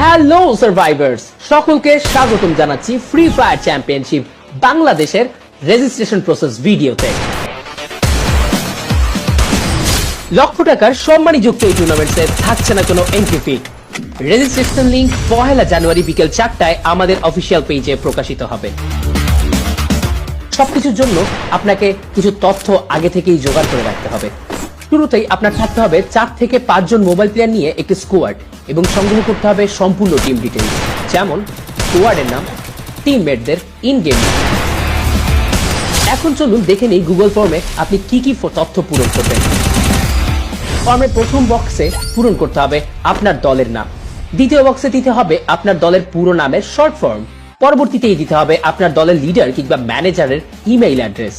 Hello survivors, সকলকে স্বাগতম জানাচ্ছি ফ্রি ফায়ার চ্যাম্পিয়নশিপ বাংলাদেশের রেজিস্ট্রেশন প্রসেস ভিডিওতে। লক্ষ টাকার সম্মানীযুক্ত এই টুর্নামেন্টে থাকছে না কোনো এন্ট্রি ফি। রেজিস্ট্রেশন লিংক 1 জানুয়ারি বিকেল 4টায় আমাদের অফিসিয়াল পেজে প্রকাশিত হবে। সবকিছুর জন্য আপনাকে কিছু তথ্য আগে থেকেই জোগাড় করে রাখতে হবে। শুরুতেই আপনার থাকতে হবে 4 থেকে 5 জন মোবাইল প্লেয়ার নিয়ে একটি স্কোয়াড এবং সংগ্রহ করতে হবে সম্পূর্ণ টিম ডিটেইলস, যেমন স্কোয়াডের নাম, টিমমেটদের ইন গেম। এখন চলুন দেখে নিই গুগল ফর্মে আপনি কি কি তথ্য পূরণ করবেন। ফর্মের প্রথম বক্সে পূরণ করতে হবে আপনার দলের নাম, দ্বিতীয় বক্সে দিতে হবে আপনার দলের পুরো নামের শর্ট ফর্ম, পরবর্তীতেই দিতে হবে আপনার দলের লিডার কিংবা ম্যানেজারের ইমেইল অ্যাড্রেস।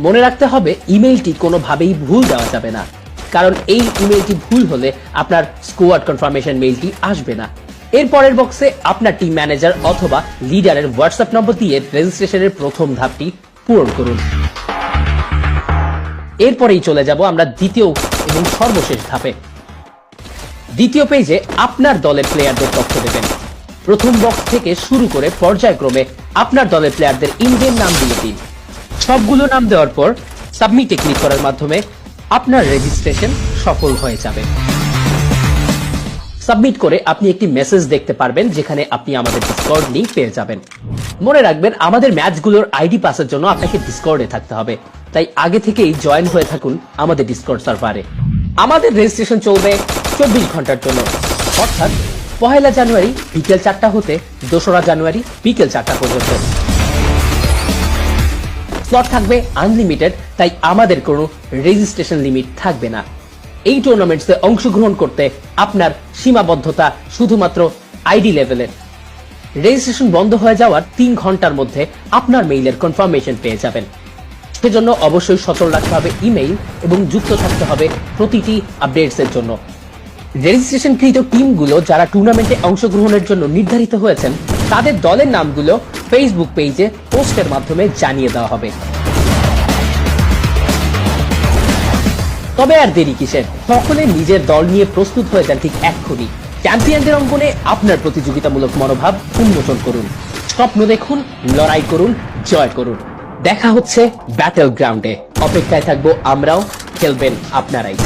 মনে রাখতে হবে ইমেইলটি কোনোভাবেই ভুল দেওয়া যাবে না, কারণ এই ইমেইলটি ভুল হলে আপনার স্কোয়াড কনফার্মেশন মেইলটি আসবে না। এর পরের বক্সে আপনার টিম ম্যানেজার অথবা লিডারের হোয়াটসঅ্যাপ নম্বর দিয়ে রেজিস্ট্রেশনের প্রথম ধাপটি পূরণ করুন। এরপরেই চলে যাব আমরা দ্বিতীয় এবং সর্বশেষ ধাপে। দ্বিতীয় পেজে আপনার দলের প্লেয়ারদের তথ্য দেবেন। প্রথম বক্স থেকে শুরু করে পর্যায়ক্রমে আপনার দলের প্লেয়ারদের ইন গেম নাম দিয়ে দিন। সবগুলো নাম দেওয়ার পর সাবমিটে ক্লিক করার মাধ্যমে আপনার রেজিস্ট্রেশন সফল হয়ে যাবে। সাবমিট করে আপনি একটি মেসেজ দেখতে পারবেন, যেখানে আপনি আমাদের ডিসকর্ড লিংক পেয়ে যাবেন। মনে রাখবেন, আমাদের ম্যাচগুলোর আইডি পাসের জন্য আপনাকে ডিসকর্ডে থাকতে হবে, তাই আগে থেকেই জয়েন হয়ে থাকুন আমাদের ডিসকর্ড সার্ভারে। আমাদের রেজিস্ট্রেশন চলবে 24 ঘন্টার জন্য, অর্থাৎ 1 জানুয়ারি বিকেল 4টা হতে 2রা জানুয়ারি বিকেল 4টা পর্যন্ত। স্লট থাকবে আনলিমিটেড, তাই আমাদের কোনো রেজিস্ট্রেশন লিমিট থাকবে না। এই টুর্নামেন্টসে অংশগ্রহণ করতে আপনার সীমাবদ্ধতা শুধুমাত্র আইডি লেভেলের। রেজিস্ট্রেশন বন্ধ হয়ে যাওয়ার 3 ঘন্টার মধ্যে আপনার মেইলের কনফার্মেশন পেয়ে যাবেন। সেজন্য অবশ্যই সচল রাখতে হবে ইমেইল এবং যুক্ত থাকতে হবে প্রতিটি আপডেটসের জন্য। রেজিস্ট্রেশনকৃত টিমগুলো যারা টুর্নামেন্টে অংশগ্রহণের জন্য নির্ধারিত হয়েছেন, তাদের দলের নামগুলো ফেসবুক পেজে পোস্টের মাধ্যমে জানিয়ে দেওয়া হবে। তবে আর দেরি কিসের, সকলে নিজের দল নিয়ে প্রস্তুত হয়ে যান ঠিক এক্ষুনি। চ্যাম্পিয়নদের অঙ্গনে আপনার প্রতিযোগিতামূলক মনোভাব উন্মোচন করুন, স্বপ্ন দেখুন, লড়াই করুন, জয় করুন। দেখা হচ্ছে ব্যাটল গ্রাউন্ডে। অপেক্ষায় থাকবো আমরাও, খেলবেন আপনারাই।